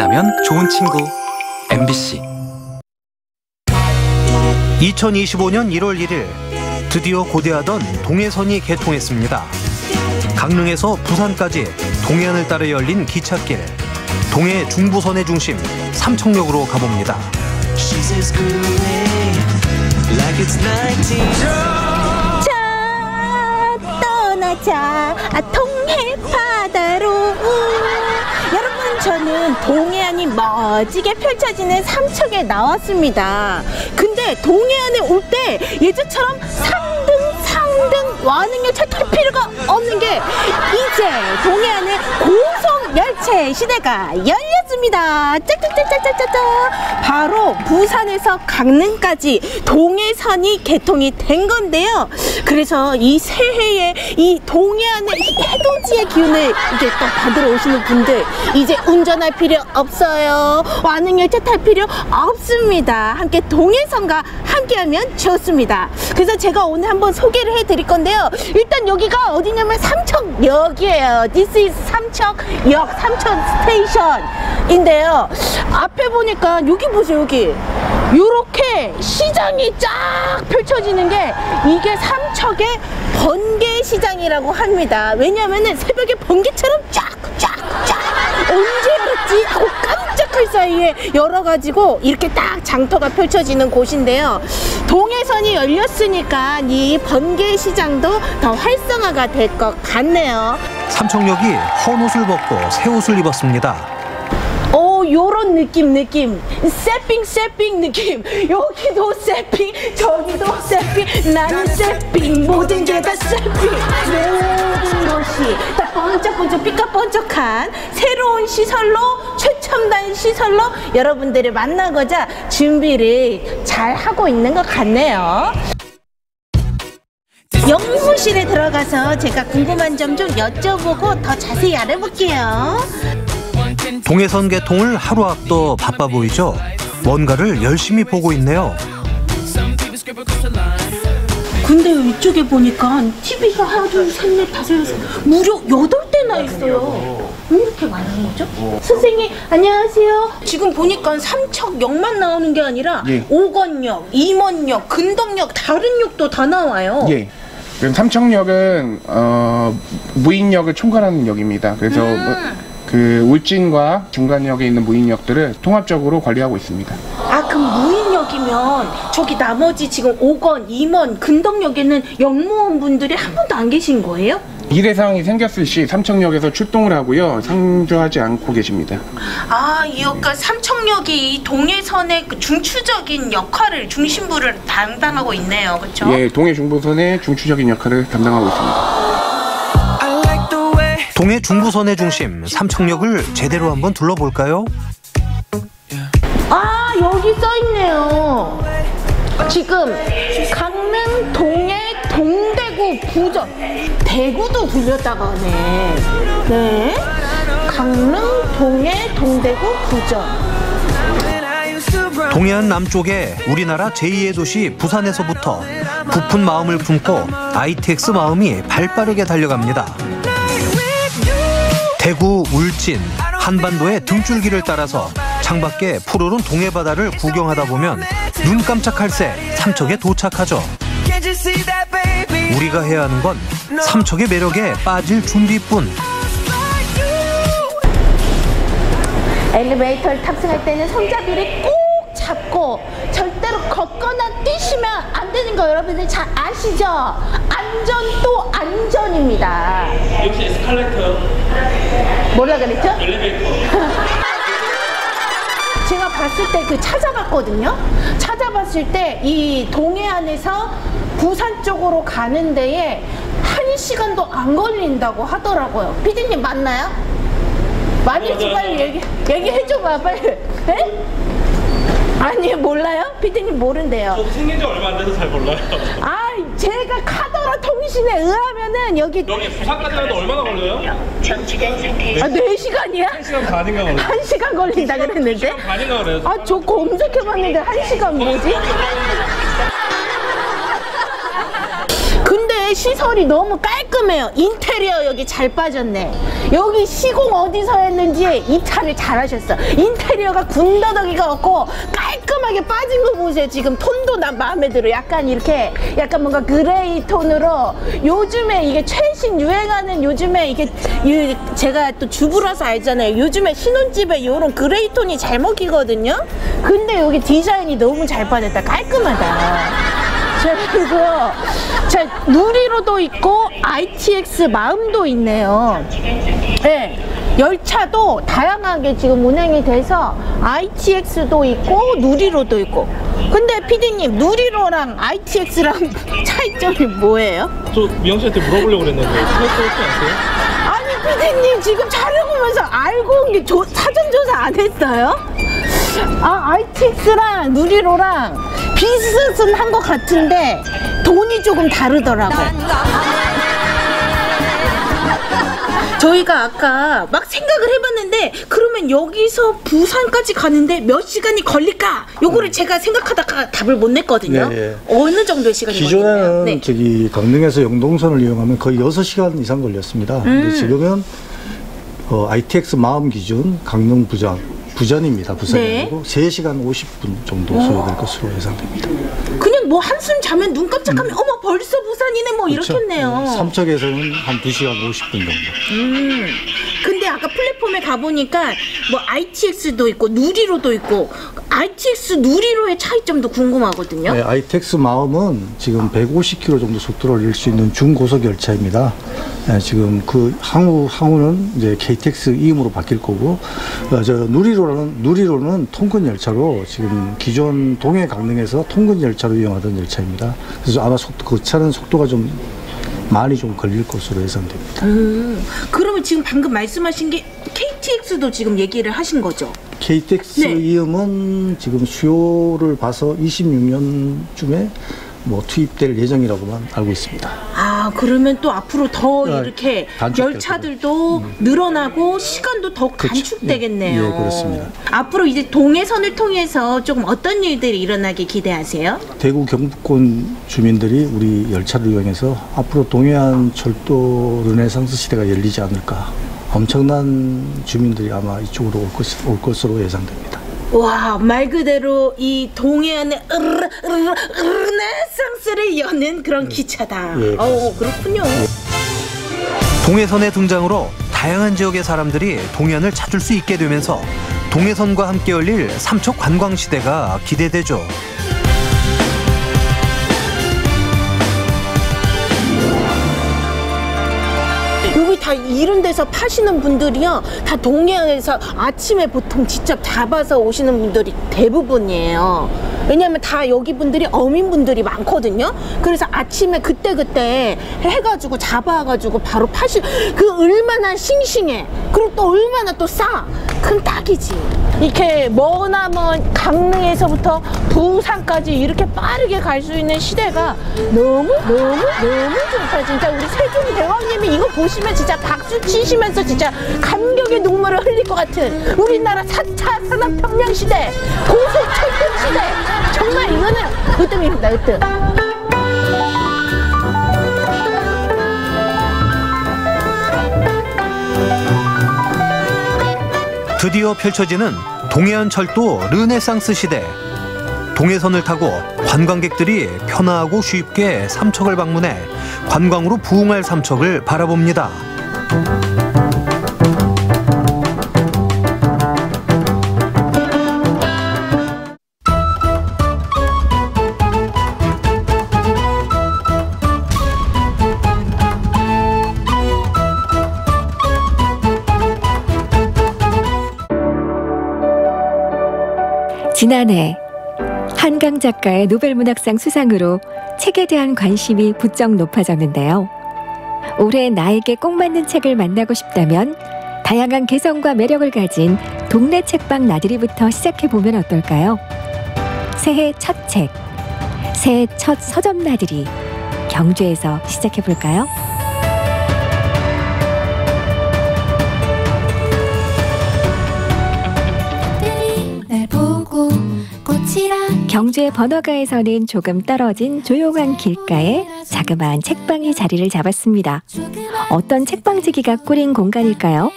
만나면 좋은 친구 MBC. 2025년 1월 1일 드디어 고대하던 동해선이 개통했습니다. 강릉에서 부산까지 동해안을 따라 열린 기찻길, 동해 중부선의 중심 삼청역으로 가봅니다. 자, 떠나자 동해 바다로. 여러분, 저는 동해안이 멋지게 펼쳐지는 삼척에 나왔습니다. 근데 동해안에 올 때 예전처럼 상등 완행열차 탈 필요가 없는 게 이제 동해안의 고속열차 시대가 열렸습니다. 짝짝짝짝짝짝. 바로 부산에서 강릉까지 동해선이 개통이 된 건데요. 그래서 이 새해에 이 동해안의 해돋이의 기운을 이제 또 받으러 오시는 분들, 이제 운전할 필요 없어요. 완행열차 탈 필요 없습니다. 함께 동해선과 함께하면 좋습니다. 그래서 제가 오늘 한번 소개를 해드릴 건데요. 일단 여기가 어디냐면 삼척역이에요. This is 삼척역, 삼척 스테이션인데요. 앞에 보니까 여기 보세요. 여기 요렇게 시장이 쫙 펼쳐지는 게 이게 삼척의 번개시장이라고 합니다. 왜냐면은 새벽에 번개처럼 쫙쫙쫙 언제 열었지 하고 깜짝할 사이에 열어가지고 이렇게 딱 장터가 펼쳐지는 곳인데요. 동해선이 열렸으니까 이 번개시장도 더 활성화가 될 것 같네요. 삼청역이 헌옷을 벗고 새 옷을 입었습니다. 요런 느낌 세핑 느낌. 여기도 세핑, 저기도 세핑, 나는 세핑, 모든 게 다 세핑. 모든 것이 다 번쩍번쩍 삐까번쩍한 새로운 시설로, 최첨단 시설로 여러분들을 만나고자 준비를 잘 하고 있는 것 같네요. 영무실에 들어가서 제가 궁금한 점 좀 여쭤보고 더 자세히 알아볼게요. 동해선 개통을 하루 앞둬 바빠 보이죠? 뭔가를 열심히 보고 있네요. 근데 이쪽에 보니까 TV가 하나, 둘, 셋, 넷, 다섯, 여섯, 무려 8대나 있어요. 왜 이렇게 많은 거죠? 선생님, 안녕하세요. 지금 보니까 삼척역만 나오는 게 아니라 예. 오건역, 임원역, 근덕역, 다른 역도 다 나와요. 예. 그럼 삼청역은 무인역을 총괄하는 역입니다. 그래서 그 울진과 중간역에 있는 무인역들을 통합적으로 관리하고 있습니다. 아, 그럼 무인역이면 저기 나머지 지금 5건, 2번, 근덕역에는 역무원분들이 한 번도 안 계신 거예요? 일의 상황이 생겼을 시 삼청역에서 출동을 하고요. 상주하지 않고 계십니다. 아, 그러니까 삼청역이 이 동해선의 그 중추적인 역할을, 중심부를 담당하고 있네요. 그렇죠? 예, 동해 중부선의 중추적인 역할을 담당하고 있습니다. 동해 중부선의 중심 삼청역을 제대로 한번 둘러볼까요? 아, 여기 써있네요. 지금 강릉, 동해, 동대구, 부전. 대구도 불렸다가 하네. 네, 강릉, 동해, 동대구, 부전. 동해안 남쪽에 우리나라 제2의 도시 부산에서부터 부푼 마음을 품고 ITX 마음이 발빠르게 달려갑니다. 대구, 울진, 한반도의 등줄기를 따라서 창밖에 푸르른 동해바다를 구경하다 보면 눈 깜짝할 새 삼척에 도착하죠. 우리가 해야 하는 건 삼척의 매력에 빠질 준비뿐. 엘리베이터를 탑승할 때는 손잡이를 꼭 잡고 절대로 걷거나 뛰시면 안 되는 거 여러분들 잘 아시죠? 안전 또 안전입니다. 역시 에스컬레이터요. 뭐라 그랬죠? 엘리베이터. 제가 봤을 때 찾아봤거든요. 찾아봤을 때 이 동해안에서 부산 쪽으로 가는 데에 1시간도 안 걸린다고 하더라고요. 피디님 맞나요? 맞는지 빨리 얘기해줘봐 빨리. 네? 아니, 몰라요? 피디님 모른대요. 저 생긴 지 얼마 안 돼서 잘 몰라요. 아, 제가 카더라 통신에 의하면은 여기 부산까지 가는데 얼마나 걸려요? 아, 4시간이야? 1시간 반인가 걸려요. 1시간 걸린다 그랬는데? 1시간 반인가 그래요. 아, 저 검색해봤는데 1시간 뭐지? 근데 동네 시설이 너무 깔끔해요. 인테리어 여기 잘 빠졌네. 여기 시공 어디서 했는지 입찰을 잘 하셨어. 인테리어가 군더더기가 없고 깔끔하게 빠진 거 보세요. 지금 톤도 난 마음에 들어. 약간 이렇게 약간 뭔가 그레이 톤으로 요즘에 이게 최신 유행하는 요즘에 이게 제가 또 주부라서 알잖아요. 요즘에 신혼집에 이런 그레이 톤이 잘 먹히거든요. 근데 여기 디자인이 너무 잘 빠졌다. 깔끔하다. 그리고 자, 누리로도 있고 ITX 마음도 있네요. 네, 열차도 다양하게 지금 운행이 돼서 ITX도 있고 누리로도 있고. 근데 PD님, 누리로랑 ITX랑 차이점이 뭐예요? 저 미영 씨한테 물어보려고 그랬는데 그것도 혹시 아세요? 아니 PD님 지금 촬영하면서 알고 온 게 사전조사 안 했어요? 아, ITX랑 누리로랑 비슷은 한 것 같은데 돈이 조금 다르더라고요. 저희가 아까 막 생각을 해봤는데 그러면 여기서 부산까지 가는데 몇 시간이 걸릴까? 요거를 제가 생각하다가 답을 못 냈거든요. 네, 어느 정도의 시간이 걸리나요? 기존에는 네. 저기 강릉에서 영동선을 이용하면 거의 6시간 이상 걸렸습니다. 근데 지금은 ITX 마음 기준 강릉 부전입니다. 부산이 네. 아니고 3시간 50분 정도 소요될 것으로 예상됩니다. 그냥 뭐 한숨 자면 눈 깜짝하면 어머 벌써 부산이네 뭐 그렇죠? 이렇겠네요. 삼척에서는 한 2시간 50분 정도. 근데 아까 플랫폼에 가보니까 뭐 ITX도 있고 누리로도 있고 ITX 누리로의 차이점도 궁금하거든요. 네, ITX 마음은 지금 150km 정도 속도를 올릴 수 있는 중고속 열차입니다. 네, 지금 그 항우는 이제 KTX 이음으로 바뀔 거고, 저 누리로는 통근 열차로 지금 기존 동해 강릉에서 통근 열차로 이용하던 열차입니다. 그래서 아마 그 차는 속도가 좀 많이 좀 걸릴 것으로 예상됩니다. 그러면 지금 방금 말씀하신 게 KTX도 지금 얘기를 하신 거죠? KTX 네. 이음은 지금 수요를 봐서 26년쯤에 뭐 투입될 예정이라고만 알고 있습니다. 아, 그러면 또 앞으로 더 아, 이렇게 단축될 열차들도 늘어나고 시간도 더 그렇죠. 단축되겠네요. 예, 그렇습니다. 앞으로 이제 동해선을 통해서 조금 어떤 일들이 일어나길 기대하세요? 대구 경북권 주민들이 우리 열차를 이용해서 앞으로 동해안 철도 르네상스 시대가 열리지 않을까. 엄청난 주민들이 아마 이쪽으로 올 것으로 예상됩니다. 와, 말 그대로 이 동해안의 르네상스를 여는 그런 기차다. 예, 그렇군요. 동해선의 등장으로 다양한 지역의 사람들이 동해안을 찾을 수 있게 되면서 동해선과 함께 열릴 삼척 관광 시대가 기대되죠. 여기 다 이런 데서 파시는 분들이요, 다 동해안에서 아침에 보통 직접 잡아서 오시는 분들이 대부분이에요. 왜냐면 다 여기 분들이 어민분들이 많거든요. 그래서 아침에 그때그때 해가지고 잡아가지고 바로 그 얼마나 싱싱해. 그리고 또 얼마나 또 싸. 그럼 딱이지. 이렇게 머나먼 강릉에서부터 부산까지 이렇게 빠르게 갈 수 있는 시대가 너무 좋다. 진짜 우리 세종이 대왕님이 이거 보시면 진짜 박수 치시면서 진짜 감격의 눈물을 흘릴 것 같은 우리나라 4차 산업혁명 시대, 고속철도 시대. 정말 이거는 으뜸입니다. 으뜸. 드디어 펼쳐지는 동해안 철도 르네상스 시대. 동해선을 타고 관광객들이 편하고 쉽게 삼척을 방문해 관광으로 부흥할 삼척을 바라봅니다. 지난해 한강 작가의 노벨문학상 수상으로 책에 대한 관심이 부쩍 높아졌는데요. 올해 나에게 꼭 맞는 책을 만나고 싶다면 다양한 개성과 매력을 가진 동네 책방 나들이부터 시작해보면 어떨까요? 새해 첫 책, 새해 첫 서점 나들이 경주에서 시작해볼까요? 날 보고 꽃이라 경주의 번화가에서는 조금 떨어진 조용한 길가에 자그마한 책방이 자리를 잡았습니다. 어떤 책방지기가 꾸린 공간일까요?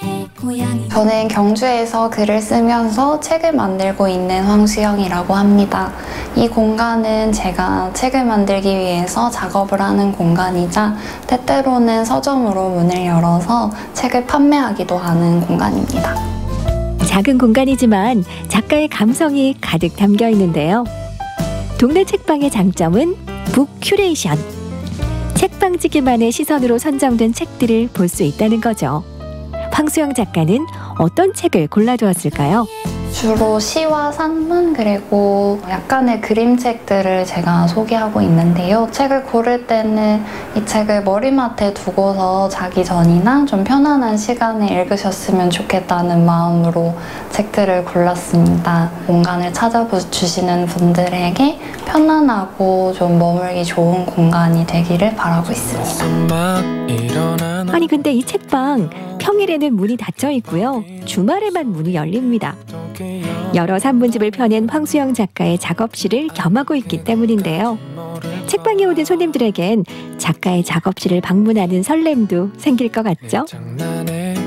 저는 경주에서 글을 쓰면서 책을 만들고 있는 황수영이라고 합니다. 이 공간은 제가 책을 만들기 위해서 작업을 하는 공간이자 때때로는 서점으로 문을 열어서 책을 판매하기도 하는 공간입니다. 작은 공간이지만 작가의 감성이 가득 담겨 있는데요. 동네 책방의 장점은 북 큐레이션. 책방지기만의 시선으로 선정된 책들을 볼 수 있다는 거죠. 황수영 작가는 어떤 책을 골라두었을까요? 주로 시와 산문 그리고 약간의 그림책들을 제가 소개하고 있는데요. 책을 고를 때는 이 책을 머리맡에 두고서 자기 전이나 좀 편안한 시간에 읽으셨으면 좋겠다는 마음으로 책들을 골랐습니다. 공간을 찾아주시는 분들에게 편안하고 좀 머물기 좋은 공간이 되기를 바라고 있습니다. 아니 근데 이 책방 평일에는 문이 닫혀 있고요. 주말에만 문이 열립니다. 여러 산문집을 펴낸 황수영 작가의 작업실을 겸하고 있기 때문인데요. 책방에 오는 손님들에겐 작가의 작업실을 방문하는 설렘도 생길 것 같죠?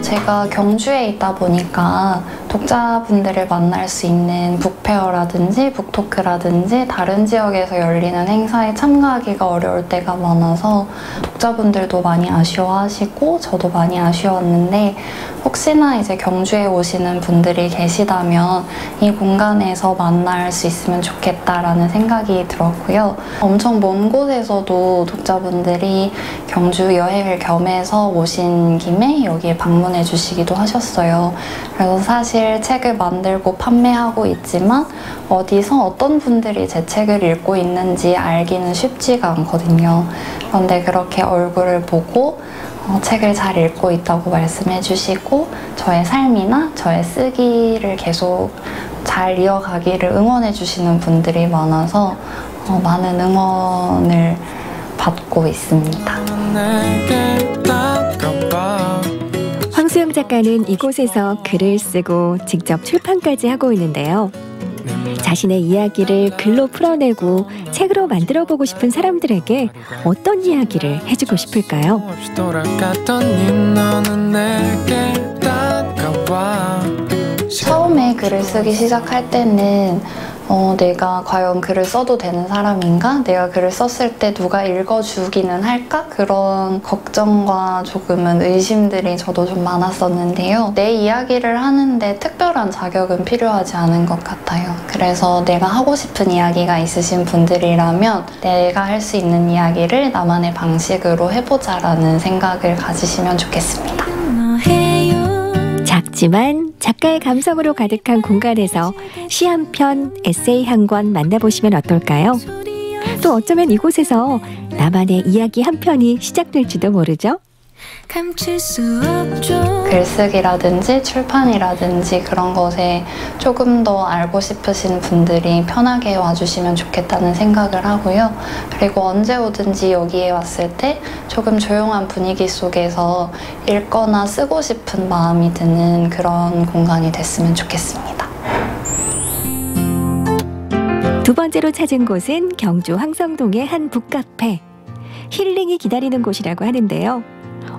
제가 경주에 있다 보니까 독자분들을 만날 수 있는 북페어라든지 북토크라든지 다른 지역에서 열리는 행사에 참가하기가 어려울 때가 많아서 독자분들도 많이 아쉬워하시고 저도 많이 아쉬웠는데 혹시나 이제 경주에 오시는 분들이 계시다면 이 공간에서 만날 수 있으면 좋겠다라는 생각이 들었고요. 엄청 먼 곳에서도 독자분들이 경주 여행을 겸해서 오신 김에 여기에 방문해 주시기도 하셨어요. 그래서 사실 책을 만들고 판매하고 있지만 어디서 어떤 분들이 제 책을 읽고 있는지 알기는 쉽지가 않거든요. 그런데 그렇게 얼굴을 보고 책을 잘 읽고 있다고 말씀해 주시고 저의 삶이나 저의 쓰기를 계속 잘 이어가기를 응원해 주시는 분들이 많아서 많은 응원을 받고 있습니다. 황수영 작가는 이곳에서 글을 쓰고 직접 출판까지 하고 있는데요. 자신의 이야기를 글로 풀어내고 책으로 만들어보고 싶은 사람들에게 어떤 이야기를 해주고 싶을까요? 처음에 글을 쓰기 시작할 때는 내가 과연 글을 써도 되는 사람인가? 내가 글을 썼을 때 누가 읽어주기는 할까? 그런 걱정과 조금은 의심들이 저도 좀 많았었는데요. 내 이야기를 하는데 특별한 자격은 필요하지 않은 것 같아요. 그래서 내가 하고 싶은 이야기가 있으신 분들이라면 내가 할 수 있는 이야기를 나만의 방식으로 해보자라는 생각을 가지시면 좋겠습니다. 작지만 작가의 감성으로 가득한 공간에서 시 한 편, 에세이 한 권 만나보시면 어떨까요? 또 어쩌면 이곳에서 나만의 이야기 한 편이 시작될지도 모르죠? 글쓰기라든지 출판이라든지 그런 것에 조금 더 알고 싶으신 분들이 편하게 와주시면 좋겠다는 생각을 하고요. 그리고 언제 오든지 여기에 왔을 때 조금 조용한 분위기 속에서 읽거나 쓰고 싶은 마음이 드는 그런 공간이 됐으면 좋겠습니다. 두 번째로 찾은 곳은 경주 황성동의 한 북카페. 힐링이 기다리는 곳이라고 하는데요.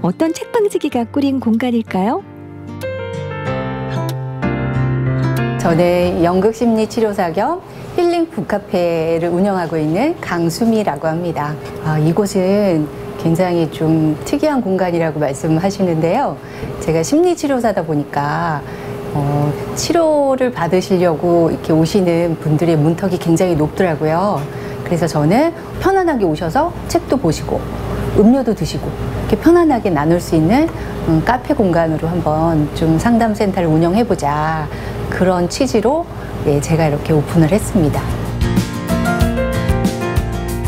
어떤 책방지기가 꾸린 공간일까요? 저는 연극심리치료사 겸 힐링 북카페를 운영하고 있는 강수미라고 합니다. 이곳은 굉장히 좀 특이한 공간이라고 말씀하시는데요. 제가 심리치료사다 보니까 치료를 받으시려고 이렇게 오시는 분들의 문턱이 굉장히 높더라고요. 그래서 저는 편안하게 오셔서 책도 보시고 음료도 드시고 이렇게 편안하게 나눌 수 있는 카페 공간으로 한번 좀 상담센터를 운영해보자, 그런 취지로 제가 이렇게 오픈을 했습니다.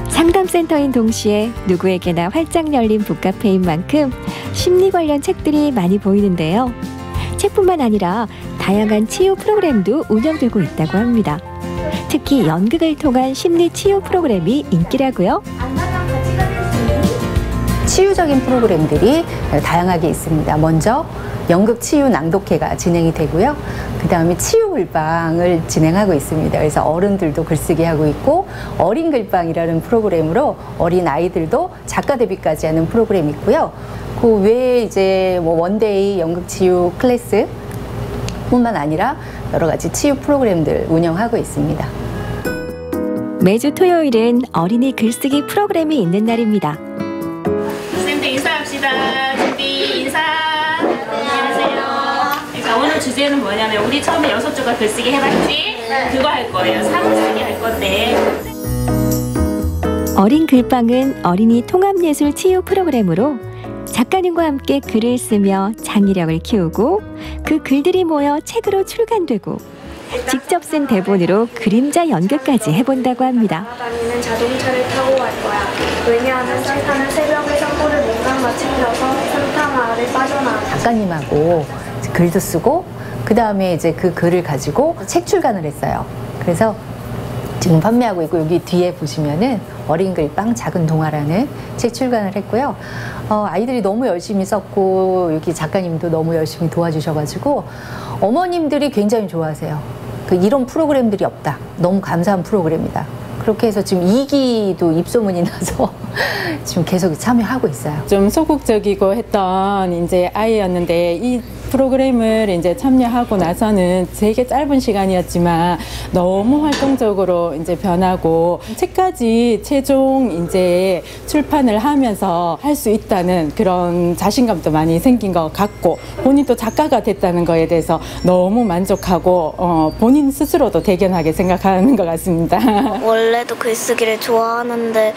상담센터인 동시에 누구에게나 활짝 열린 북카페인 만큼 심리 관련 책들이 많이 보이는데요. 책뿐만 아니라 다양한 치유 프로그램도 운영되고 있다고 합니다. 특히 연극을 통한 심리 치유 프로그램이 인기라고요. 치유적인 프로그램들이 다양하게 있습니다. 먼저 연극 치유 낭독회가 진행이 되고요. 그 다음에 치유 글방을 진행하고 있습니다. 그래서 어른들도 글쓰기 하고 있고 어린 글방이라는 프로그램으로 어린 아이들도 작가 데뷔까지 하는 프로그램이 있고요. 그 외에 이제 뭐 원데이 연극 치유 클래스 뿐만 아니라 여러 가지 치유 프로그램들 운영하고 있습니다. 매주 토요일은 어린이 글쓰기 프로그램이 있는 날입니다. 선생님들 인사합시다. 준비 인사. 안녕하세요. 자, 오늘 주제는 뭐냐면 우리 처음에 6조각 글쓰기 해봤지? 그거 할 거예요. 사무쓰기 할 건데. 어린 글방은 어린이 통합예술 치유 프로그램으로 작가님과 함께 글을 쓰며 창의력을 키우고 그 글들이 모여 책으로 출간되고 직접 쓴 대본으로 그림자 연극까지 해본다고 합니다. 다니는 자동차를 타고 갈 거야. 왜냐하면 산타는 새벽에 선물을 뭔가 챙겨서 산타 마을에 빠져나와. 작가님하고 글도 쓰고 그 다음에 이제 그 글을 가지고 책 출간을 했어요. 그래서 지금 판매하고 있고 여기 뒤에 보시면은 어린 글방 작은 동화라는 책 출간을 했고요. 아이들이 너무 열심히 썼고 여기 작가님도 너무 열심히 도와주셔가지고 어머님들이 굉장히 좋아하세요. 이런 프로그램들이 없다. 너무 감사한 프로그램이다. 그렇게 해서 지금 2기도 입소문이 나서 지금 계속 참여하고 있어요. 좀 소극적이고 했던 이제 아이였는데 이 프로그램을 이제 참여하고 나서는 되게 짧은 시간이었지만 너무 활동적으로 이제 변하고 책까지 최종 이제 출판을 하면서 할 수 있다는 그런 자신감도 많이 생긴 것 같고 본인도 작가가 됐다는 거에 대해서 너무 만족하고 본인 스스로도 대견하게 생각하는 것 같습니다. 원래도 글쓰기를 좋아하는데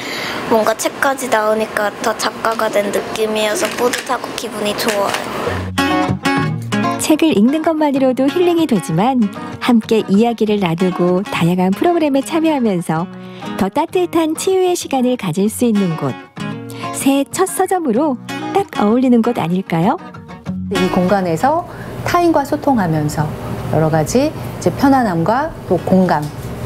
뭔가 책까지 나오니까 더 작가가 된 느낌이어서 뿌듯하고 기분이 좋아요. 책을 읽는 것만으로도 힐링이 되지만 함께 이야기를 나누고 다양한 프로그램에 참여하면서 더 따뜻한 치유의 시간을 가질 수 있는 곳. 새해 첫 서점으로 딱 어울리는 곳 아닐까요? 이 공간에서 타인과 소통하면서 여러 가지 이제 편안함과 또 공감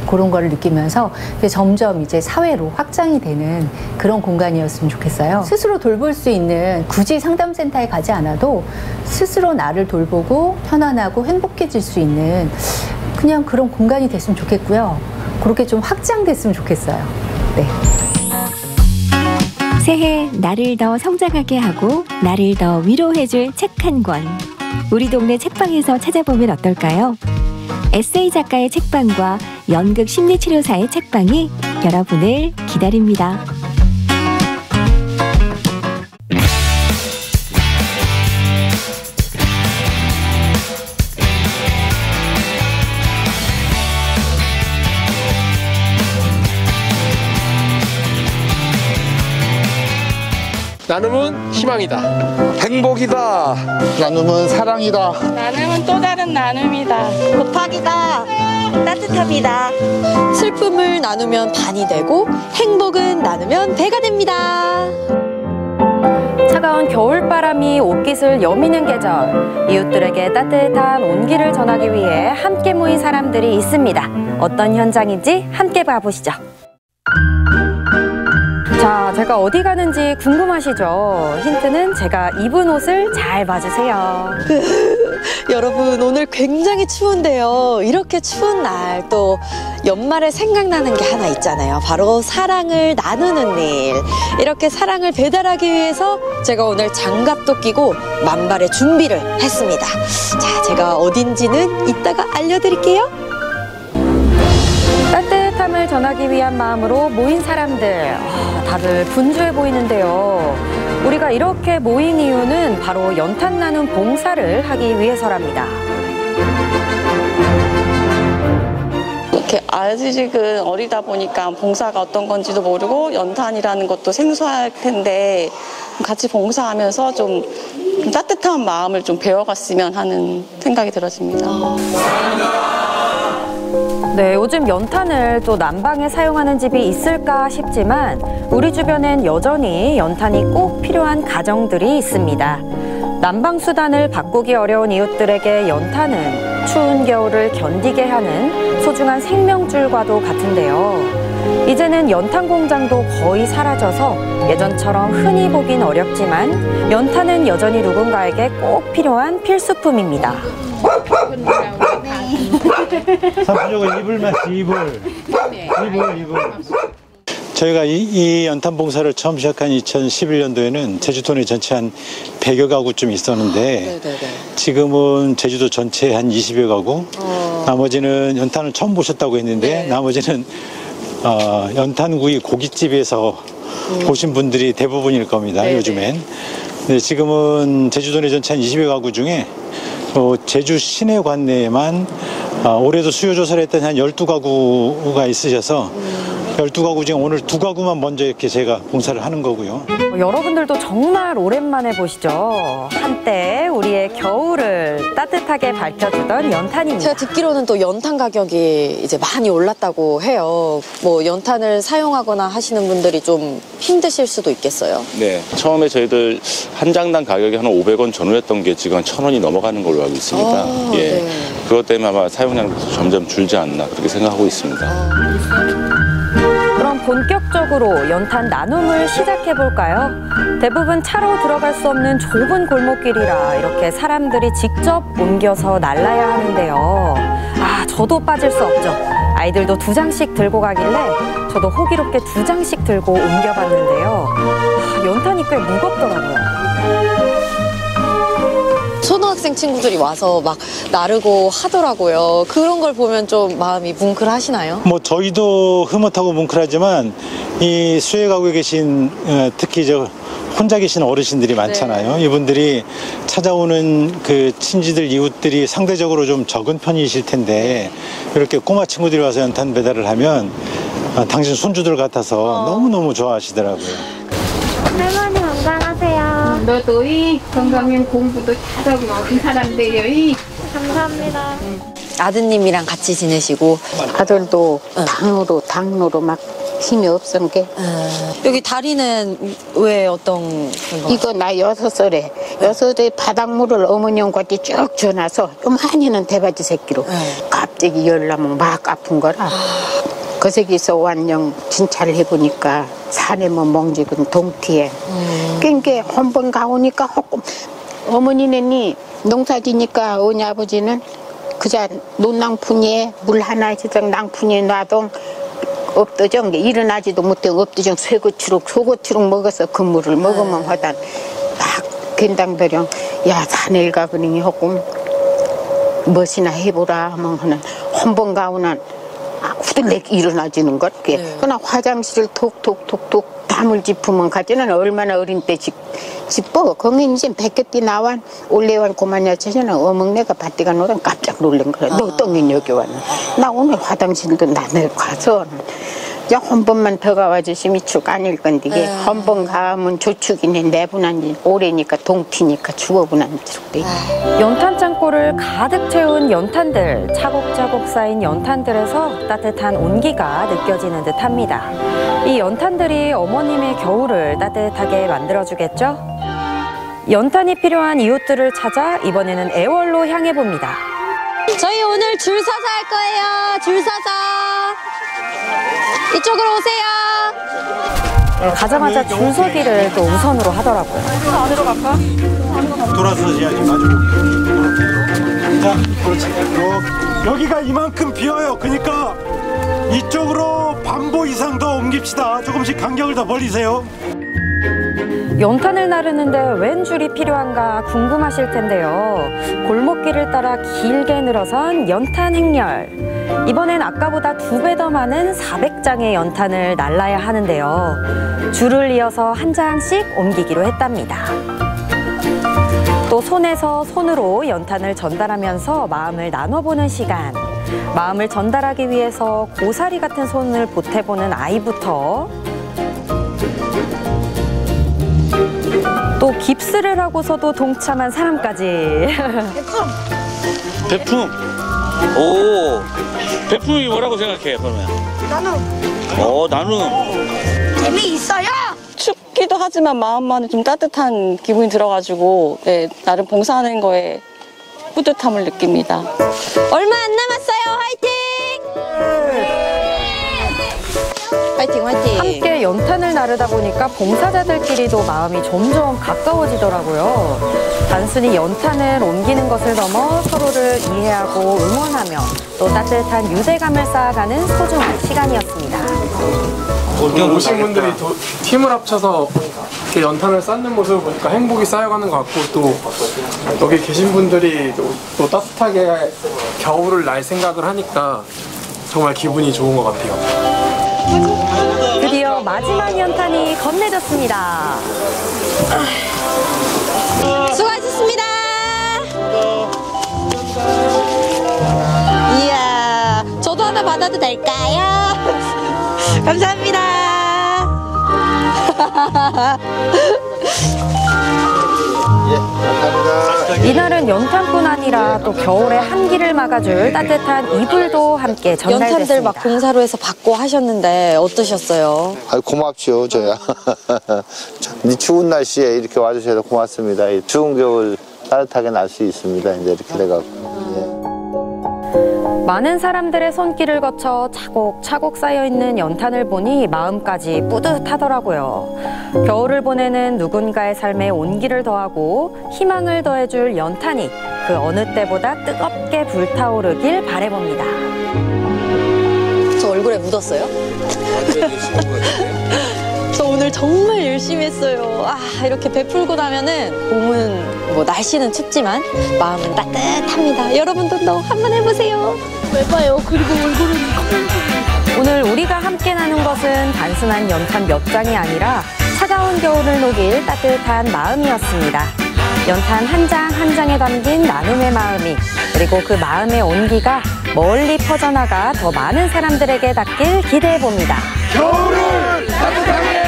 그런 거를 느끼면서 이제 점점 이제 사회로 확장이 되는 그런 공간이었으면 좋겠어요. 스스로 돌볼 수 있는 굳이 상담센터에 가지 않아도 스스로 나를 돌보고 편안하고 행복해질 수 있는 그냥 그런 공간이 됐으면 좋겠고요. 그렇게 좀 확장됐으면 좋겠어요. 네. 새해 나를 더 성장하게 하고 나를 더 위로해줄 책 한 권. 우리 동네 책방에서 찾아보면 어떨까요? 에세이 작가의 책방과 연극 심리치료사의 책방이 여러분을 기다립니다. 나눔은 희망이다. 행복이다. 나눔은 사랑이다. 나눔은 또 다른 나눔이다. 곱하기다. 따뜻합니다. 슬픔을 나누면 반이 되고 행복은 나누면 배가 됩니다. 차가운 겨울바람이 옷깃을 여미는 계절, 이웃들에게 따뜻한 온기를 전하기 위해 함께 모인 사람들이 있습니다. 어떤 현장인지 함께 봐보시죠. 자, 제가 어디 가는지 궁금하시죠? 힌트는 제가 입은 옷을 잘 봐주세요. 여러분, 오늘 굉장히 추운데요. 이렇게 추운 날 또 연말에 생각나는 게 하나 있잖아요. 바로 사랑을 나누는 일. 이렇게 사랑을 배달하기 위해서 제가 오늘 장갑도 끼고 만발의 준비를 했습니다. 자, 제가 어딘지는 이따가 알려드릴게요. 따뜻함을 전하기 위한 마음으로 모인 사람들, 다들 분주해 보이는데요. 우리가 이렇게 모인 이유는 바로 연탄 나눔 봉사를 하기 위해서랍니다. 이렇게 아직은 어리다 보니까 봉사가 어떤 건지도 모르고 연탄이라는 것도 생소할 텐데 같이 봉사하면서 좀 따뜻한 마음을 좀 배워갔으면 하는 생각이 들었습니다. 네, 요즘 연탄을 또 난방에 사용하는 집이 있을까 싶지만 우리 주변엔 여전히 연탄이 꼭 필요한 가정들이 있습니다. 난방 수단을 바꾸기 어려운 이웃들에게 연탄은 추운 겨울을 견디게 하는 소중한 생명줄과도 같은데요. 이제는 연탄 공장도 거의 사라져서 예전처럼 흔히 보긴 어렵지만 연탄은 여전히 누군가에게 꼭 필요한 필수품입니다. 삼촌 이불 맞지 이불. 이불. 저희가 이 연탄 봉사를 처음 시작한 2011년도에는 제주도 내 전체 한 100여 가구쯤 있었는데 지금은 제주도 전체 한 20여 가구 나머지는 연탄을 처음 보셨다고 했는데 나머지는 연탄구이 고깃집에서 보신 분들이 대부분일 겁니다. 요즘엔. 근데 지금은 제주도 내 전체 한 20여 가구 중에 제주 시내 관내에만 올해도 수요 조사를 했더니 한 12가구가 있으셔서 12가구 중에 오늘 2가구만 먼저 이렇게 제가 봉사를 하는 거고요. 여러분들도 정말 오랜만에 보시죠. 한때 우리의 겨울을 따뜻하게 밝혀주던 연탄입니다. 제가 듣기로는 또 연탄 가격이 이제 많이 올랐다고 해요. 뭐 연탄을 사용하거나 하시는 분들이 좀 힘드실 수도 있겠어요. 네, 처음에 저희들 한 장당 가격이 한 500원 전후였던 게 지금 한 1,000원이 넘어가는 걸로 알고 있습니다. 예, 그것 때문에 아마 사용량도 점점 줄지 않나 그렇게 생각하고 있습니다. 그럼 본격적으로 연탄 나눔을 시작해볼까요? 대부분 차로 들어갈 수 없는 좁은 골목길이라 이렇게 사람들이 직접 옮겨서 날라야 하는데요. 저도 빠질 수 없죠. 아이들도 2장씩 들고 가길래 저도 호기롭게 2장씩 들고 옮겨봤는데요. 연탄이 꽤 무겁더라고요. 초등학생 친구들이 와서 막 나르고 하더라고요. 그런 걸 보면 좀 마음이 뭉클하시나요? 뭐 저희도 흐뭇하고 뭉클하지만 이 수해 가구에 계신 특히 혼자 계신 어르신들이 많잖아요. 이분들이 찾아오는 그 친지들 이웃들이 상대적으로 좀 적은 편이실 텐데 이렇게 꼬마 친구들이 와서 연탄 배달을 하면 당신 손주들 같아서 너무너무 좋아하시더라고요. 할머니 건강하세요. 너도 건강한 공부도 잘하고 그 사람 되려. 감사합니다. 아드님이랑 같이 지내시고 아들도 당으로 막 힘이 없은 게. 여기 다리는 왜 어떤 거? 이거 나 6살에 바닷물을 어머니한테 쭉 줘놔서 요만히는 대바지 새끼로 갑자기 열나면 막 아픈 거라. 그 새끼서 완전 진찰을 해보니까 산에 뭐 멍지근 동티에 그러니까 한번 가오니까 어머니는 농사지니까 어머니 아버지는 그자 논낭푼이에 물 하나 지정 낭푼이에 놔동 없더정 일어나지도 못해 없더정 소고추룩 먹어서 그 물을 먹으면 하단 막 괜당더령 야 산에 가보니 하고 무엇이나 해보라 하면 한번 가오는 후들렉 일어나지는 것. 그러나 화장실을 톡톡톡톡 담을 짚으면 가지는 얼마나 어린 때 짚어. 거기 이제 백개띠 나와 올레완 고만 여자는 어멍내가 밭대가 노란 깜짝 놀란 거야. 너 똥인 여기 왔나. 나 오늘 화장실도 나늘 가서 한 번만 더 가와주시면 축 아닐 건데 이게 한 번 가면 조축이네. 내분한 지 오래니까 동티니까 죽어분한 축돼. 연탄 창고를 가득 채운 연탄들, 차곡차곡 쌓인 연탄들에서 따뜻한 온기가 느껴지는 듯합니다. 이 연탄들이 어머님의 겨울을 따뜻하게 만들어주겠죠? 연탄이 필요한 이웃들을 찾아 이번에는 애월로 향해 봅니다. 저희 오늘 줄 서서 할 거예요. 줄 서서. 이쪽으로 오세요. 가자마자 줄서기를 또 우선으로 하더라고요. 안으로 갈까? 돌아서셔야지 마주보기. 자, 그렇지. 여기가 이만큼 비어요. 그러니까 이쪽으로 반보 이상 더 옮깁시다. 조금씩 간격을 더 벌리세요. 연탄을 나르는데 웬 줄이 필요한가 궁금하실 텐데요. 골목길을 따라 길게 늘어선 연탄 행렬. 이번엔 아까보다 2배 더 많은 400장의 연탄을 날라야 하는데요. 줄을 이어서 한 장씩 옮기기로 했답니다. 또 손에서 손으로 연탄을 전달하면서 마음을 나눠보는 시간. 마음을 전달하기 위해서 고사리 같은 손을 보태보는 아이부터 또 깁스를 하고서도 동참한 사람까지. 배품. 오, 배품이 뭐라고 생각해 그러면? 나눔. 나눔. 재미있어요. 춥기도 하지만 마음만은 좀 따뜻한 기분이 들어가지고 나름 봉사하는 거에 뿌듯함을 느낍니다. 얼마 안 남았어요. 화이팅! 화이팅 화이팅. 함께 연탄을 나르다 보니까 봉사자들끼리도 마음이 점점 가까워지더라고요. 단순히 연탄을 옮기는 것을 넘어 서로를 이해하고 응원하며 또 따뜻한 유대감을 쌓아가는 소중한 시간이었습니다. 여기 오신 분들이 팀을 합쳐서 이렇게 연탄을 쌓는 모습을 보니까 행복이 쌓여가는 것 같고, 또 여기 계신 분들이 또 따뜻하게 겨울을 날 생각을 하니까 정말 기분이 좋은 것 같아요. 드디어 마지막 연탄이 건네졌습니다. 수고하셨습니다. 이야, 저도 하나 받아도 될까요? 감사합니다. 이날은 연탄뿐 아니라 또 겨울의 한기를 막아줄 따뜻한 이불도 함께 전달됐습니다. 연탄들 막 봉사로 해서 받고 하셨는데 어떠셨어요? 아, 고맙죠, 저야. 이 추운 날씨에 이렇게 와주셔서 고맙습니다. 이 추운 겨울 따뜻하게 날 수 있습니다. 이제 이렇게 돼갖고. 많은 사람들의 손길을 거쳐 차곡차곡 쌓여있는 연탄을 보니 마음까지 뿌듯하더라고요. 겨울을 보내는 누군가의 삶에 온기를 더하고 희망을 더해줄 연탄이 그 어느 때보다 뜨겁게 불타오르길 바라봅니다. 저 얼굴에 묻었어요? 저 오늘 정말 열심히 했어요. 아, 이렇게 베풀고 나면은 몸은 뭐 날씨는 춥지만 마음은 따뜻합니다. 여러분도 한번 해보세요. 왜 봐요? 그리고 얼굴은 오늘 우리가 함께 나눈 것은 단순한 연탄 몇 장이 아니라 차가운 겨울을 녹일 따뜻한 마음이었습니다. 연탄 한 장 한 장에 담긴 나눔의 마음이, 그리고 그 마음의 온기가 멀리 퍼져나가 더 많은 사람들에게 닿길 기대해봅니다. 겨울을 따뜻하게!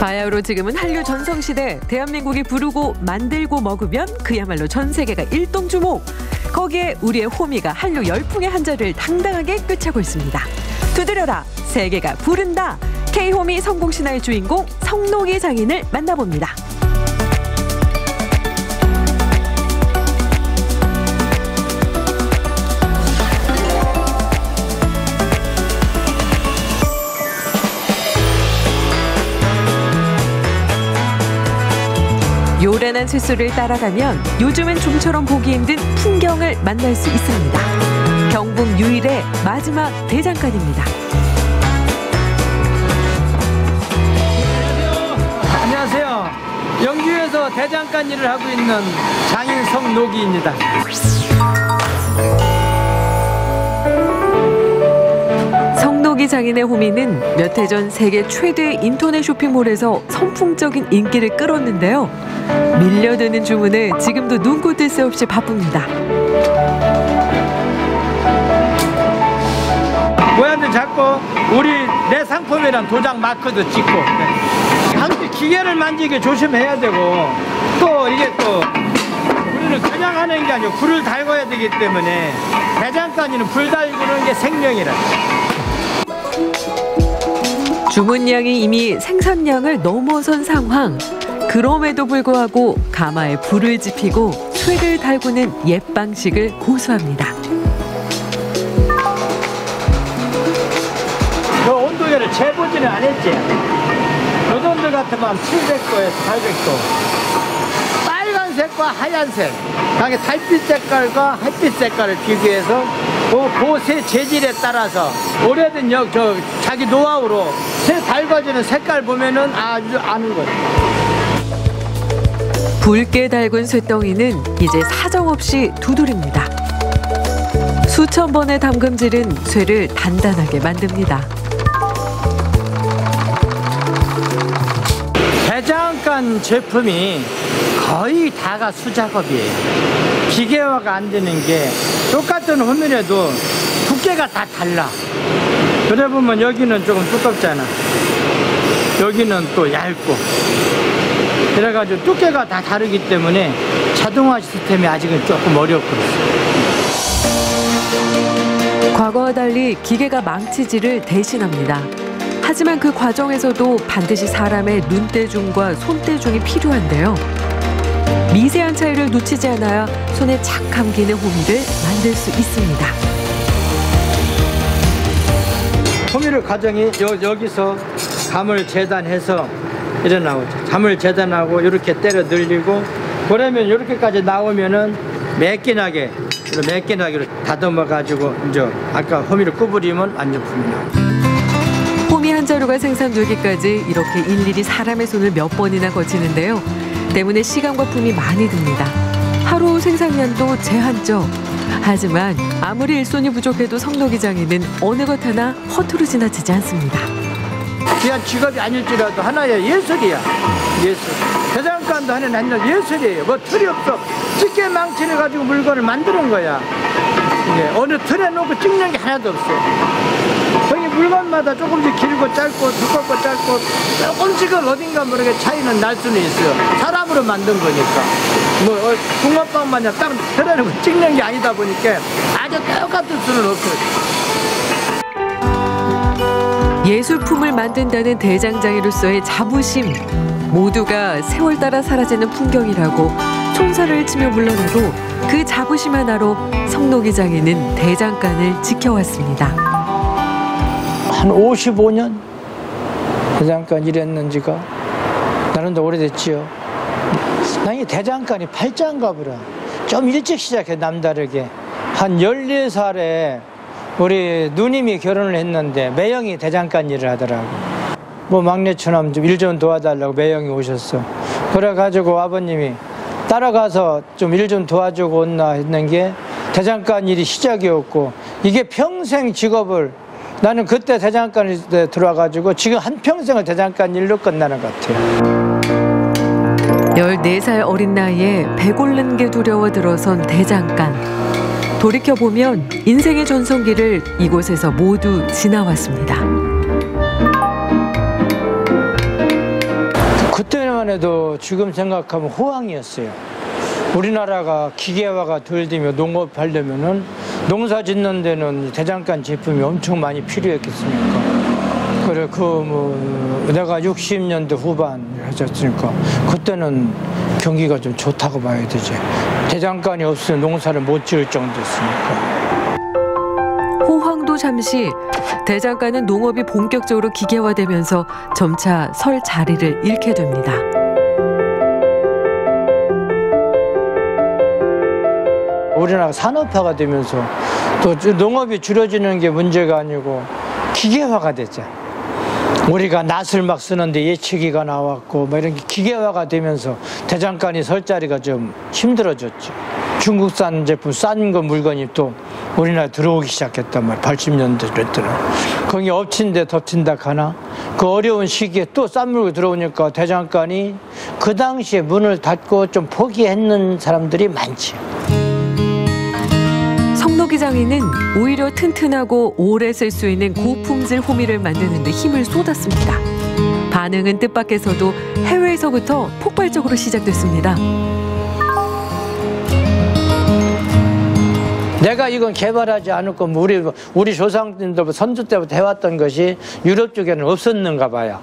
바야흐로 지금은 한류 전성시대, 대한민국이 부르고 만들고 먹으면 그야말로 전 세계가 일동주목. 거기에 우리의 호미가 한류 열풍의 한 자리를 당당하게 꿰차고 있습니다. 두드려라, 세계가 부른다. K-호미 성공신화의 주인공 성록이 장인을 만나봅니다. 요란한 쇳소리를 따라가면 요즘은 좀처럼 보기 힘든 풍경을 만날 수 있습니다. 경북 유일의 마지막 대장간입니다. 안녕하세요. 영주에서 대장간 일을 하고 있는 장인 성록이입니다. 성록이 장인의 호미는 몇 해 전 세계 최대의 인터넷 쇼핑몰에서 선풍적인 인기를 끌었는데요. 밀려드는 주문에 지금도 눈코 뜰 새 없이 바쁩니다. 모양도 잡고 우리 내 상품이란 도장 마크도 찍고, 항상 기계를 만지게 조심해야 되고, 또 이게 또 우리는 그냥 하는 게 아니고 불을 달궈야 되기 때문에 대장간이는 불 달구는 게 생명이라. 주문량이 이미 생산량을 넘어선 상황. 그럼에도 불구하고 가마에 불을 지피고 쇠를 달구는 옛 방식을 고수합니다. 그 온도계를 재보지는 안 했지. 이 정도 같으면 700도에서 800도. 빨간색과 하얀색, 그게 달빛 색깔과 햇빛 색깔을 비교해서 그 새 재질에 따라서 오래된 자기 노하우로 새 달궈지는 색깔 보면은 아주 아는 거예요. 붉게 달군 쇳덩이는 이제 사정없이 두드립니다. 수천 번의 담금질은 쇠를 단단하게 만듭니다. 대장간 제품이 거의 다가 수작업이에요. 기계화가 안 되는 게 똑같은 호미에도 두께가 다 달라. 그래 보면 여기는 조금 두껍잖아. 여기는 또 얇고. 그래가지고 두께가 다 다르기 때문에 자동화 시스템이 아직은 조금 어렵고 있어요. 과거와 달리 기계가 망치질을 대신합니다. 하지만 그 과정에서도 반드시 사람의 눈대중과 손대중이 필요한데요. 미세한 차이를 놓치지 않아야 손에 착 감기는 호미를 만들 수 있습니다. 호미를 과정이 여기서 감을 재단해서 이래 나오죠. 감을 재단하고 이렇게 때려 늘리고 그러면 이렇게까지 나오면은 매끈하게 다듬어 가지고 이제 아까 호미를 구부리면 완전품이 나옵니다. 호미 한 자루가 생산되기까지 이렇게 일일이 사람의 손을 몇 번이나 거치는데요. 때문에 시간과 품이 많이 듭니다. 하루 생산량도 제한적. 하지만 아무리 일손이 부족해도 성록이 장인은 어느 것 하나 허투루 지나치지 않습니다. 귀한 직업이 아닐지라도 하나의 예술이야. 예술. 대장간도 하나는 예술이에요. 뭐 틀이 없어. 집게 망치를 가지고 물건을 만드는 거야. 어느 틀에 놓고 찍는 게 하나도 없어. 거기 물건마다 조금씩 길고 짧고 두껍고 짧고 조금씩은 어딘가 모르게 차이는 날 수는 있어요. 사람으로 만든 거니까. 뭐 붕어빵 마냥 딱 틀에 놓고 찍는 게 아니다 보니까 아주 똑같을 수는 없어요. 예술품을 만든다는 대장장이로서의 자부심. 모두가 세월 따라 사라지는 풍경이라고 총살을 치며 물러나도 그 자부심 하나로 성록이 장인은 대장간을 지켜왔습니다. 한 55년 대장간 일했는지가 나는 더 오래됐지요. 난 이 대장간이 팔자인가 보라. 좀 일찍 시작해 남다르게. 한 14살에 우리 누님이 결혼을 했는데 매형이 대장간 일을 하더라고. 뭐 막내 처남 좀 일 좀 도와달라고 매형이 오셨어. 그래가지고 아버님이 따라가서 좀 일 좀 도와주고 온나 했는 게 대장간 일이 시작이었고 이게 평생 직업을 나는 그때 대장간에 들어와가지고 지금 한평생을 대장간 일로 끝나는 것 같아요. 14살 어린 나이에 배 고른 게 두려워 들어선 대장간. 돌이켜보면 인생의 전성기를 이곳에서 모두 지나왔습니다. 그때만 해도 지금 생각하면 호황이었어요. 우리나라가 기계화가 덜 되며 농업하려면은 농사 짓는 데는 대장간 제품이 엄청 많이 필요했겠습니까? 그래 내가 60년대 후반 하셨으니까 그때는 경기가 좀 좋다고 봐야 되지. 대장간이 없으면 농사를 못 지을 정도였으니까. 호황도 잠시, 대장간은 농업이 본격적으로 기계화되면서 점차 설 자리를 잃게 됩니다. 우리나라가 산업화가 되면서 또 농업이 줄어지는 게 문제가 아니고 기계화가 됐죠. 우리가 낫을 막 쓰는데 예치기가 나왔고 뭐 이런 게 기계화가 되면서 대장간이 설 자리가 좀 힘들어졌죠. 중국산 제품 싼 거 물건이 또 우리나라에 들어오기 시작했단 말이에요. 80년대 그랬더니 거기 엎친데 덮친다 가나 그 어려운 시기에 또 싼 물건이 들어오니까 대장간이 그 당시에 문을 닫고 좀 포기했는 사람들이 많지. 성록이 장인은 오히려 튼튼하고 오래 쓸 수 있는 고품질 호미를 만드는 데 힘을 쏟았습니다. 반응은 뜻밖에서도 해외에서부터 폭발적으로 시작됐습니다. 내가 이건 개발하지 않았고 우리 조상님들 선조 때부터 해왔던 것이 유럽 쪽에는 없었는가 봐요.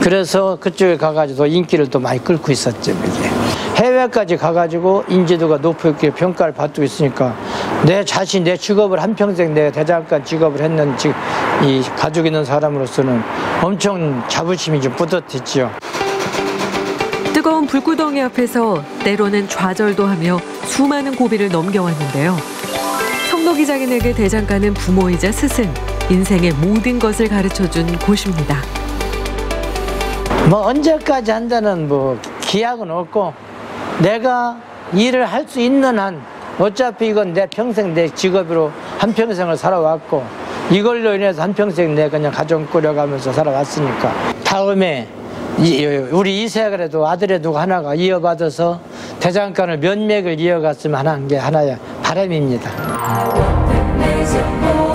그래서 그쪽에 가가지고 인기를 또 많이 끌고 있었죠. 이게. 해외까지 가가지고 인지도가 높게 평가를 받고 있으니까 내 자신, 내 직업을 한평생 내가 대장간 직업을 했는지 이 가지고 있는 사람으로서는 엄청 자부심이 좀 뿌듯했지요. 뜨거운 불구덩이 앞에서 때로는 좌절도 하며 수많은 고비를 넘겨왔는데요. 성록이 장인에게 대장간은 부모이자 스승, 인생의 모든 것을 가르쳐준 곳입니다. 뭐 언제까지 한다는 뭐 기약은 없고 내가 일을 할 수 있는 한 어차피 이건 내 평생 내 직업으로 한평생을 살아왔고 이걸로 인해서 한평생 내가 그냥 가정 꾸려가면서 살아왔으니까 다음에 우리 이세그래도 아들의 누구 하나가 이어받아서 대장간을 면맥을 이어갔으면 하는 게 하나의 바람입니다.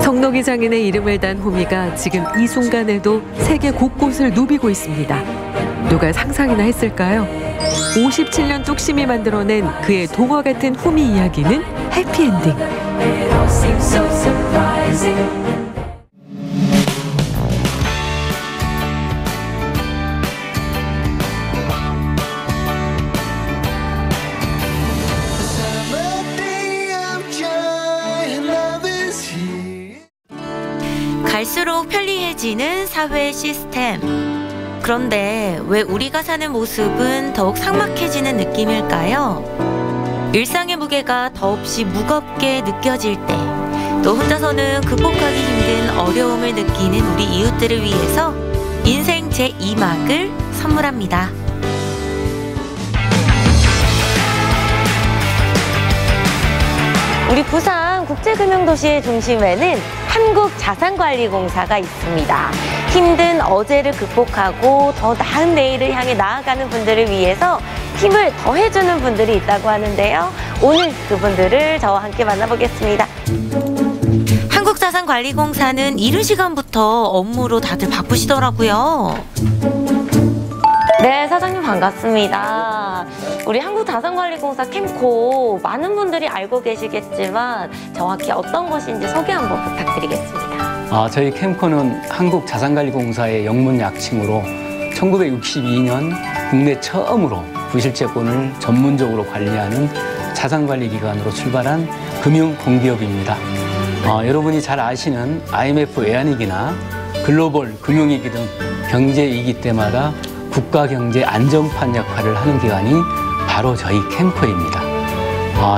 성록이 장인의 이름을 단 호미가 지금 이 순간에도 세계 곳곳을 누비고 있습니다. 누가 상상이나 했을까요? 57년 뚝심이 만들어낸 그의 동화 같은 호미 이야기는 해피엔딩. 갈수록 편리해지는 사회 시스템. 그런데 왜 우리가 사는 모습은 더욱 삭막해지는 느낌일까요? 일상의 무게가 더없이 무겁게 느껴질 때, 또 혼자서는 극복하기 힘든 어려움을 느끼는 우리 이웃들을 위해서 인생 제2막을 선물합니다. 우리 부산 국제금융도시의 중심에는 한국자산관리공사가 있습니다. 힘든 어제를 극복하고 더 나은 내일을 향해 나아가는 분들을 위해서 힘을 더해주는 분들이 있다고 하는데요. 오늘 그분들을 저와 함께 만나보겠습니다. 한국자산관리공사는 이른 시간부터 업무로 다들 바쁘시더라고요. 네, 사장님 반갑습니다. 우리 한국자산관리공사 캠코 많은 분들이 알고 계시겠지만 정확히 어떤 것인지 소개 한번 부탁드리겠습니다. 저희 캠코는 한국자산관리공사의 영문 약칭으로 1962년 국내 처음으로 부실채권을 전문적으로 관리하는 자산관리기관으로 출발한 금융공기업입니다. 여러분이 잘 아시는 IMF 외환위기나 글로벌 금융위기 등 경제위기 때마다 국가경제 안정판 역할을 하는 기관이 바로 저희 캠코입니다.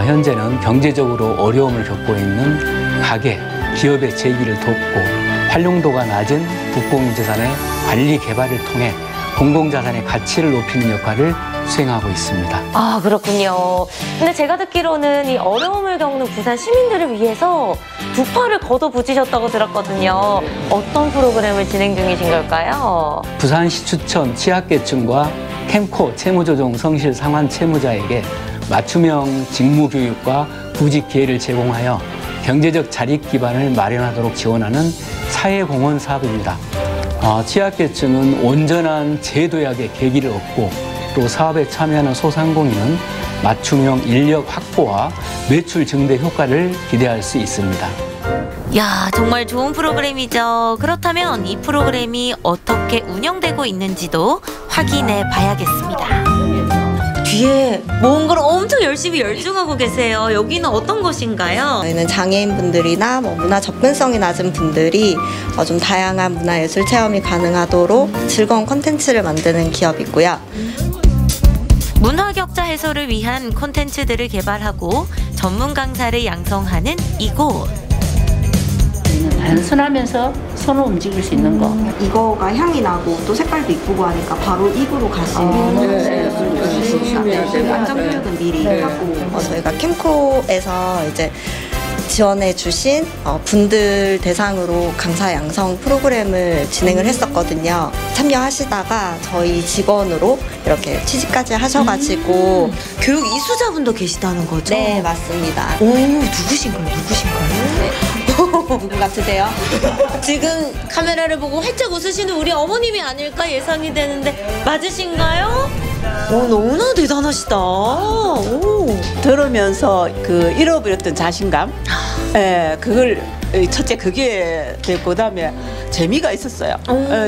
현재는 경제적으로 어려움을 겪고 있는 가계, 기업의 재기를 돕고 활용도가 낮은 국공유재산의 관리 개발을 통해 공공자산의 가치를 높이는 역할을 수행하고 있습니다. 아, 그렇군요. 근데 제가 듣기로는 이 어려움을 겪는 부산 시민들을 위해서 두 팔을 걷어붙이셨다고 들었거든요. 어떤 프로그램을 진행 중이신 걸까요? 부산시 추천 취약계층과 캠코 채무조정 성실 상환 채무자에게 맞춤형 직무교육과 구직 기회를 제공하여 경제적 자립 기반을 마련하도록 지원하는 사회공헌 사업입니다. 취약계층은 온전한 재도약의 계기를 얻고 또 사업에 참여하는 소상공인은 맞춤형 인력 확보와 매출 증대 효과를 기대할 수 있습니다. 야, 정말 좋은 프로그램이죠. 그렇다면 이 프로그램이 어떻게 운영되고 있는지도 확인해 봐야겠습니다. 뒤에 뭔가를 엄청 열심히 열중하고 계세요. 여기는 어떤 곳인가요? 저희는 장애인분들이나 문화 접근성이 낮은 분들이 좀 다양한 문화예술 체험이 가능하도록 즐거운 콘텐츠를 만드는 기업이고요. 문화 격차 해소를 위한 콘텐츠들을 개발하고 전문 강사를 양성하는 이곳. 단순하면서 손을 움직일 수 있는 거. 이거가 향이 나고 또 색깔도 이쁘고 하니까 바로 입으로 갈 수 있는 안전 교육은 미리 하고 저희가 캠코에서 이제 지원해 주신 분들 대상으로 강사 양성 프로그램을 진행을 했었거든요. 참여하시다가 저희 직원으로 이렇게 취직까지 하셔가지고 교육 이수자분도 계시다는 거죠? 네, 맞습니다. 오, 누구신가요? 네. 누구 같으세요? 지금 카메라를 보고 활짝 웃으시는 우리 어머님이 아닐까 예상이 되는데 맞으신가요? 오, 너무나 대단하시다. 오. 들으면서 그 잃어버렸던 자신감, 그걸 첫째 그게 되고 그다음에 재미가 있었어요.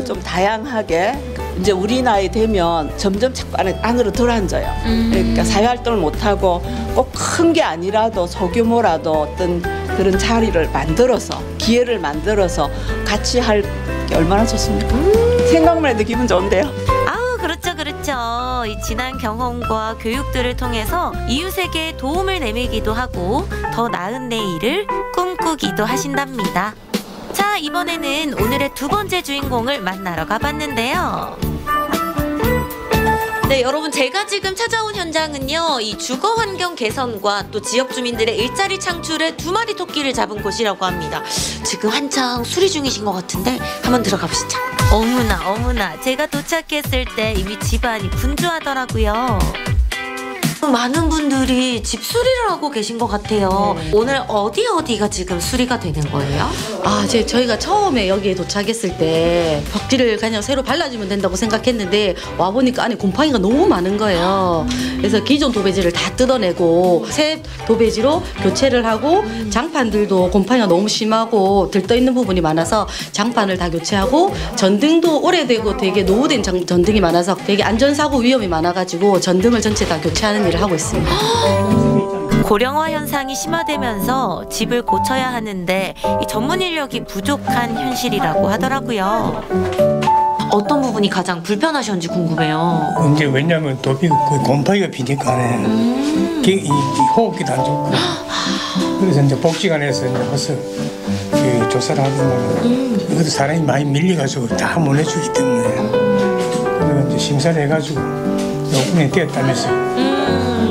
좀 다양하게 이제 우리 나이 되면 점점 자꾸 안으로 들어앉아요. 그러니까 사회활동을 못하고 꼭 큰 게 아니라도 소규모라도 어떤 그런 자리를 만들어서 기회를 만들어서 같이 할 게 얼마나 좋습니까? 생각만 해도 기분 좋은데요. 아우, 그렇죠, 그렇죠. 이 지난 경험과 교육들을 통해서 이웃에게 도움을 내밀기도 하고 더 나은 내일을 꿈꾸기도 하신답니다. 자, 이번에는 오늘의 두 번째 주인공을 만나러 가봤는데요. 네, 여러분, 제가 지금 찾아온 현장은요, 이 주거 환경 개선과 또 지역 주민들의 일자리 창출에 두 마리 토끼를 잡은 곳이라고 합니다. 지금 한창 수리 중이신 것 같은데 한번 들어가 보시죠. 어머나 어머나, 제가 도착했을 때 이미 집안이 분주하더라고요. 많은 분들이 집 수리를 하고 계신 것 같아요. 오늘 어디가 지금 수리가 되는 거예요? 저희가 처음에 여기에 도착했을 때 벽지를 그냥 새로 발라주면 된다고 생각했는데 와보니까 안에 곰팡이가 너무 많은 거예요. 그래서 기존 도배지를 다 뜯어내고 새 도배지로 교체를 하고 장판들도 곰팡이가 너무 심하고 들떠있는 부분이 많아서 장판을 다 교체하고 전등도 오래되고 되게 노후된 전등이 많아서 되게 안전사고 위험이 많아가지고 전등을 전체 다 교체하는 일을 하고 있습니다. 고령화 현상이 심화되면서 집을 고쳐야 하는데 이 전문 인력이 부족한 현실이라고 하더라고요. 어떤 부분이 가장 불편하셨는지 궁금해요. 이제 왜냐면 도비 곰팡이가 비니까 이 호흡기도 안 좋고 그래서 이제 복지관에서 이제 와서 조사를 하더만 이것도 사람이 많이 밀려가지고 다 못 해주기 때문에 그래서 이제 심사를 해가지고 요금이 떼었다면서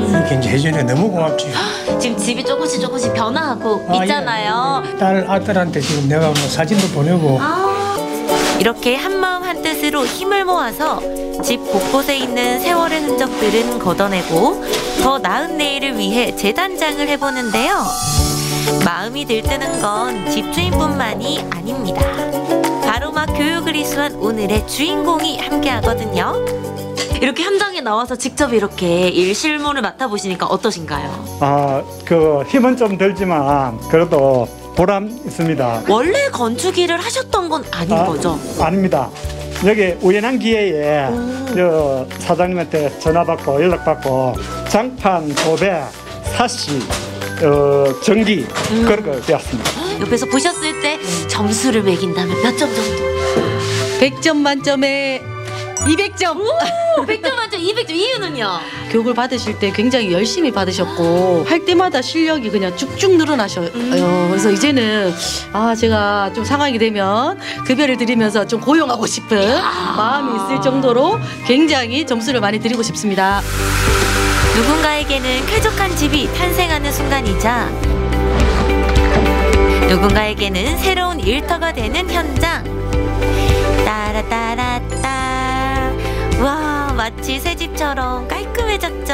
이렇게 이제 해주니까 너무 고맙지. 지금 집이 조금씩 변화하고 있잖아요. 딸 아들한테 지금 내가 뭐 사진도 보내고. 이렇게 한마음 한뜻으로 힘을 모아서 집 곳곳에 있는 세월의 흔적들은 걷어내고 더 나은 내일을 위해 재단장을 해보는데요. 마음이 들뜨는 건 집주인뿐만이 아닙니다. 바로막 교육을 이수한 오늘의 주인공이 함께하거든요. 이렇게 현장에 나와서 직접 이렇게 일 실무를 맡아보시니까 어떠신가요? 힘은 좀 들지만 그래도 보람 있습니다. 원래 건축 일을 하셨던 건 아닌 거죠? 아닙니다. 여기 우연한 기회에 저 사장님한테 전화받고 연락받고 장판, 도배, 사시, 전기 그런 걸 배웠습니다. 옆에서 보셨을 때 점수를 매긴다면 몇 점 정도? 100점 만점에 200점. 100점 만점 200점. 이유는요? 교육을 받으실 때 굉장히 열심히 받으셨고 할 때마다 실력이 그냥 쭉쭉 늘어나셔요. 그래서 이제는 제가 좀 상황이 되면 급여를 드리면서 좀 고용하고 싶은 마음이 있을 정도로 굉장히 점수를 많이 드리고 싶습니다. 누군가에게는 쾌적한 집이 탄생하는 순간이자 누군가에게는 새로운 일터가 되는 현장. 따라따라따. 와, 마치 새 집처럼 깔끔해졌죠.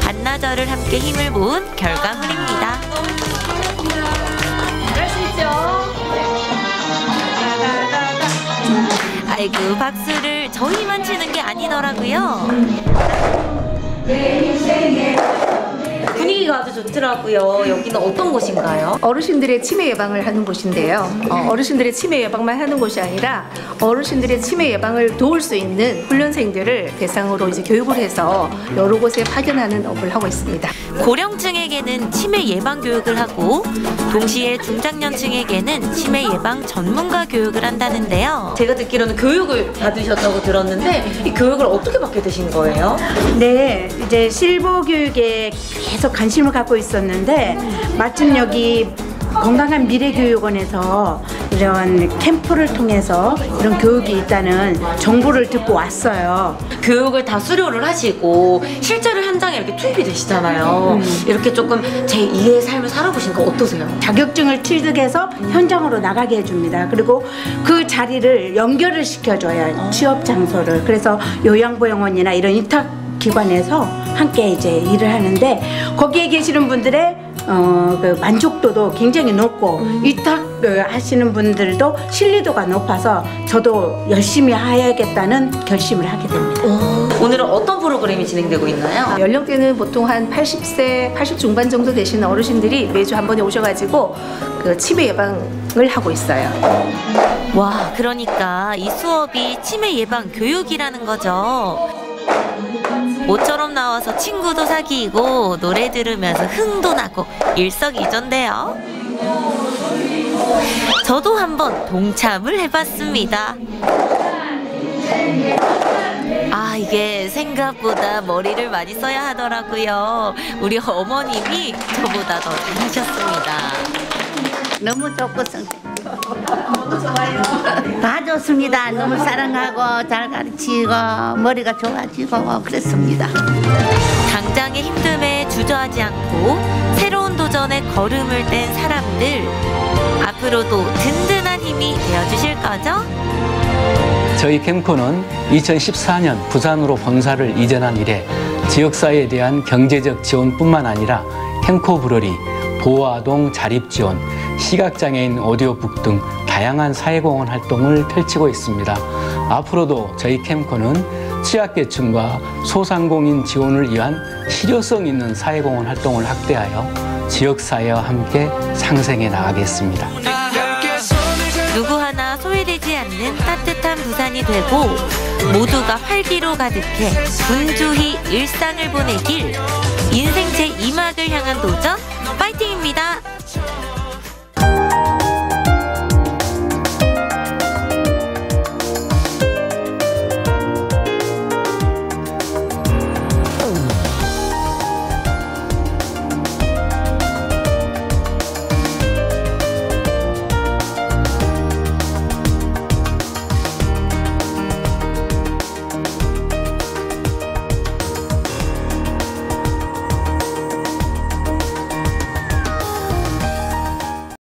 반나절을 함께 힘을 모은 결과물입니다. 잘할 수 있죠. 아이고, 박수를 저희만 치는 게 아니더라고요. 분위기가 아주 좋더라고요. 여기는 어떤 곳인가요? 어르신들의 치매 예방을 하는 곳인데요. 어르신들의 치매 예방만 하는 곳이 아니라 어르신들의 치매 예방을 도울 수 있는 훈련생들을 대상으로 이제 교육을 해서 여러 곳에 파견하는 업을 하고 있습니다. 고령층에게는 치매 예방 교육을 하고 동시에 중장년층에게는 치매 예방 전문가 교육을 한다는데요. 제가 듣기로는 교육을 받으셨다고 들었는데 이 교육을 어떻게 받게 되신 거예요? 네, 이제 실버 교육에 계속 관심을 갖고 있었는데 마침 여기 건강한 미래교육원에서 이런 캠프를 통해서 이런 교육이 있다는 정보를 듣고 왔어요. 교육을 다 수료를 하시고 실제로 현장에 이렇게 투입이 되시잖아요. 이렇게 조금 제2의 삶을 살아보신 거 어떠세요? 자격증을 취득해서 현장으로 나가게 해줍니다. 그리고 그 자리를 연결을 시켜줘요. 취업 장소를. 그래서 요양보육원이나 이런 위탁기관에서 함께 이제 일을 하는데 거기에 계시는 분들의 그 만족도도 굉장히 높고 위탁 하시는 분들도 신뢰도가 높아서 저도 열심히 해야겠다는 결심을 하게 됩니다. 오늘은 어떤 프로그램이 진행되고 있나요? 연령대는 보통 한 80세, 80 중반 정도 되시는 어르신들이 매주 한 번에 오셔가지고 그 치매 예방을 하고 있어요. 와, 그러니까 이 수업이 치매 예방 교육이라는 거죠. 모처럼 나와서 친구도 사귀고 노래 들으면서 흥도 나고 일석이조인데요. 저도 한번 동참을 해봤습니다. 이게 생각보다 머리를 많이 써야 하더라고요. 우리 어머님이 저보다 더 잘하셨습니다. 너무 좋고 다 좋습니다. 너무 사랑하고 잘 가르치고 머리가 좋아지고 그랬습니다. 당장의 힘듦에 주저하지 않고 새로운 도전에 걸음을 뗀 사람들, 앞으로도 든든한 힘이 되어주실 거죠? 저희 캠코는 2014년 부산으로 본사를 이전한 이래 지역사회에 대한 경제적 지원뿐만 아니라 캠코 브러리, 보호아동 자립지원, 시각장애인 오디오북 등 다양한 사회공헌 활동을 펼치고 있습니다. 앞으로도 저희 캠코는 취약계층과 소상공인 지원을 위한 실효성 있는 사회공헌 활동을 확대하여 지역사회와 함께 상생해 나가겠습니다. 누구 하나 소외되지 않는 따뜻한 부산이 되고 모두가 활기로 가득해 분주히 일상을 보내길 인생 제2막을 향한 도전 파이팅입니다.